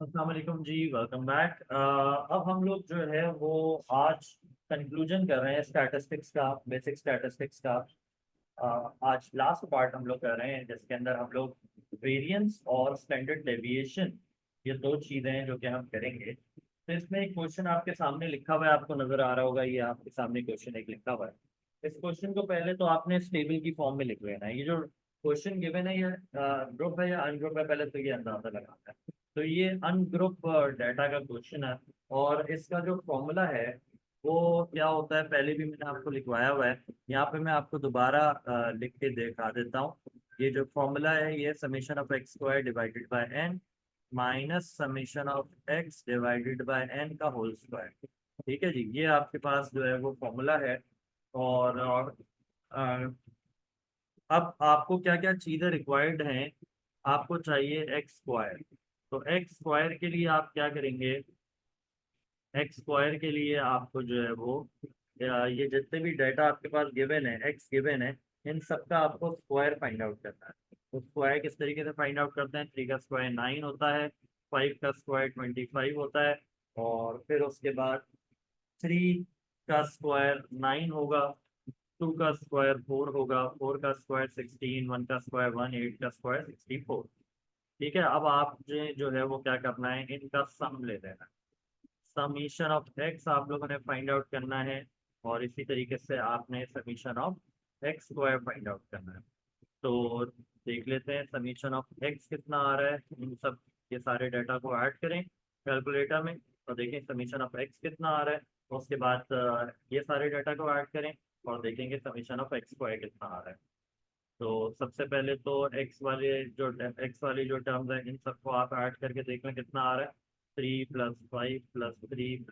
अस्सलाम वालेकुम जी, welcome back. अब हम लोग जो है वो आज कंक्लूजन कर रहे हैं स्टैटिस्टिक्स का, बेसिक स्टैटिस्टिक्स का। आज लास्ट पार्ट हम लोग कर रहे हैं जिसके अंदर हम लोग वेरिएंस और स्टैंडर्ड डेविएशन, ये दो चीज़ें हैं जो कि हम करेंगे। तो इसमें एक क्वेश्चन आपके सामने लिखा हुआ है, आपको नज़र आ रहा होगा, ये आपके सामने क्वेश्चन एक लिखा हुआ है। इस क्वेश्चन को पहले तो आपने इस टेबल की फॉर्म में लिख लेना है। ये जो क्वेश्चन गिवन है, ये ग्रुप है या अनग्रुप है, पहले तो ये अंदाजा लगाना है। तो ये अनग्रुप डाटा का क्वेश्चन है, और इसका जो फॉर्मूला है वो क्या होता है, पहले भी मैंने आपको लिखवाया हुआ है। यहाँ पे मैं आपको दोबारा लिख के दिखा देता हूँ। ये जो फॉर्मूला है, ये summation of x square divided by n minus summation of x divided by n का होल स्क्वायर। ठीक है जी, ये आपके पास जो है वो फॉर्मूला है। और अब आपको क्या क्या चीजें रिक्वायर्ड हैं। आपको चाहिए एक्स स्क्वायर। तो एक्स स्क्वायर के लिए आप क्या करेंगे, एक्स स्क्वायर के लिए आपको जो है वो ये जितने भी डाटा आपके पास गिवन है, एक्स गिवन है, इन सबका आपको स्क्वायर फाइंड आउट करना है। तो स्क्वायर किस तरीके से फाइंड आउट करते हैं, 3 का स्क्वायर 9 होता है, 5 का स्क्वायर 25 होता है, और फिर उसके बाद 3 का स्क्वायर 9 होगा, 2 का स्क्वायर 4 होगा, 4 का स्क्वायर 16, 1 का स्क्वायर 1, 8 का स्क्वायर 64। ठीक है, अब आप जो है वो क्या करना है, इनका सम ले लेना है। समीशन ऑफ एक्स आप लोगों ने फाइंड आउट करना है, और इसी तरीके से आपने summation of x square find out करना है। तो देख लेते हैं समीशन ऑफ एक्स कितना आ रहा है। इन सब ये सारे डाटा को ऐड करें कैलकुलेटर में, और देखें समीशन ऑफ एक्स कितना आ रहा है। उसके बाद ये सारे डाटा को ऐड करें और देखेंगे समीशन ऑफ एक्स स्क्वायर कितना आ रहा है। तो सबसे पहले तो एक्स वाली जो टर्म्स है, इन सबको आप ऐड करके देख लें कितना आ रहा है। 3 + 5 + 3 +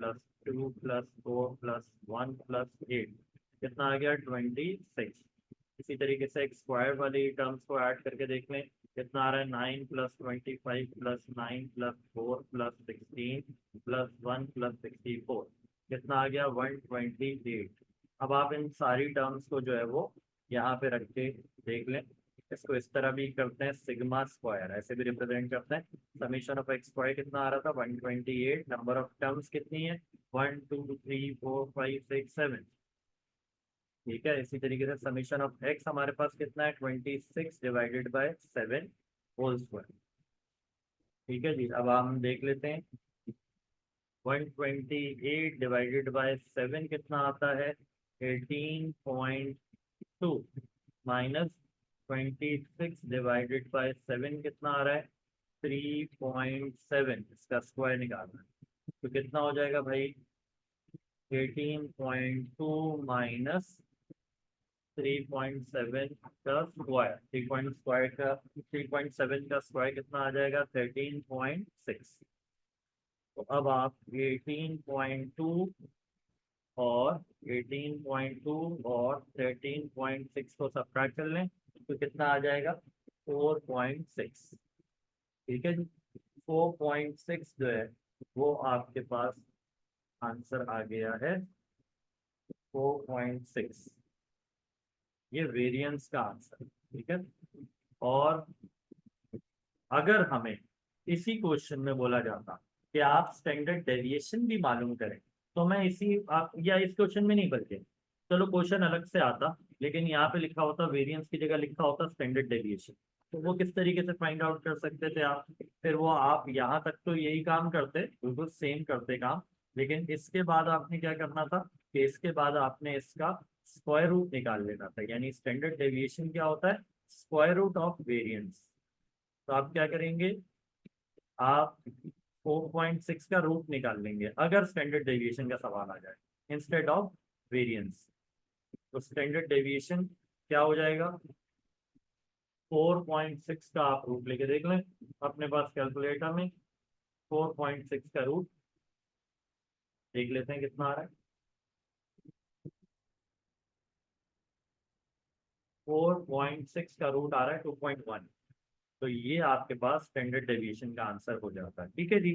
4 + 1 + 8 कितना आ गया, 26। इसी तरीके से एक्स स्क्वायर वाली टर्म्स को ऐड करके देख लें कितना आ रहा है। 9 + 25 + 9 + 4 + 16 + 1 + 64 कितना आ गया, 128। अब आप इन सारी टर्म्स को जो है वो यहाँ पे रख के देख लें। इसको इस तरह भी करते हैं, सिग्मा स्क्वायर ऐसे भी रिप्रेजेंट करते हैं। समीशन ऑफ एक्स स्क्वायर कितना आ रहा था, 128। नंबर ऑफ टर्म्स कितनी है, 1 2 3 4 5 6 7। ठीक है, इसी तरीके से समीशन ऑफ एक्स हमारे पास कितना है, 26 डिवाइडेड बाय 7 होल स्क्वायर। ठीक है जी, अब हम देख लेते हैं 128 डिवाइडेड बाय 7 कितना आता है, 18.2 माइनस 26 डिवाइडेड बाय 7 कितना आ रहा है, 3.7। इसका स्क्वायर निकालना है तो कितना हो जाएगा भाई, 18.2 माइनस 3.7 का स्क्वायर। 3.7 का स्क्वायर कितना आ जाएगा, 13.6। तो अब आप 18.2 और 18.2 और 13.6 को सब्ट्रैक्ट कर लें तो कितना आ जाएगा, 4.6। ठीक है जी, 4.6 जो है वो आपके पास आंसर आ गया है, 4.6। ये वेरिएंस का आंसर। ठीक है, और अगर हमें इसी क्वेश्चन में बोला जाता कि आप स्टैंडर्ड डेविएशन भी मालूम करें, तो मैं इसी आप या इस क्वेश्चन में नहीं, बल्कि चलो क्वेश्चन अलग से आता, लेकिन यहाँ पे लिखा होता वेरिएंस की जगह लिखा होता स्टैंडर्ड डेविएशन, तो वो किस तरीके से फाइंड आउट कर सकते थे आप। फिर वो आप यहाँ तक तो यही काम करते, बिल्कुल सेम करते काम, लेकिन इसके बाद आपने क्या करना था कि इसके बाद आपने इसका स्क्वायर रूट निकाल लेना था। यानी स्टैंडर्ड डेविएशन क्या होता है, स्क्वायर रूट ऑफ वेरिएंस। तो आप क्या करेंगे, आप 4.6 का रूट निकाल लेंगे अगर स्टैंडर्ड डेविएशन का सवाल आ जाए इंस्टेड ऑफ वेरिएंस। तो स्टैंडर्ड डेविएशन क्या हो जाएगा, 4.6 का आप रूट लेके देख लें अपने पास कैलकुलेटर में। 4.6 का रूट देख लेते हैं कितना आ रहा है। 4.6 का रूट आ रहा है 2.1। तो ये आपके पास स्टैंडर्ड डेविएशन का आंसर हो जाता है। ठीक है जी,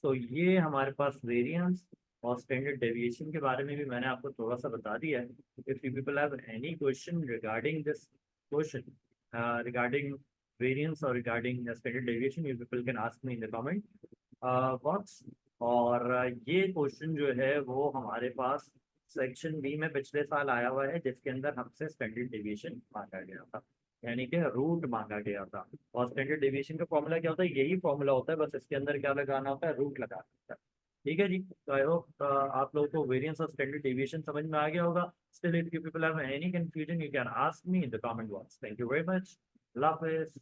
तो ये हमारे पास वेरिएंस और स्टैंडर्ड डेविएशन के बारे में भी मैंने आपको थोड़ा सा बता दिया है। If you people have any question regarding this question, regarding variance और regarding standard deviation, you people can ask me in the comment. Box. और ये क्वेश्चन जो है वो हमारे पास सेक्शन बी में पिछले साल आया हुआ है, जिसके अंदर हमसे स्टैंडर्ड डेविएशन मांगा गया था, यानी कि रूट मांगा गया था। और स्टैंडर्ड डेविएशन का फॉर्मूला क्या होता है, यही फॉर्मूला होता है, बस इसके अंदर क्या लगाना होता है, रूट लगाना होता है। ठीक है जी, तो आई होप आप लोगों को वेरिएंस और स्टैंडर्ड डेविएशन समझ में आ गया होगा। Still if you people have any confusion you can ask me in the comment box. Thank you very much. अल्लाह हाफिज़।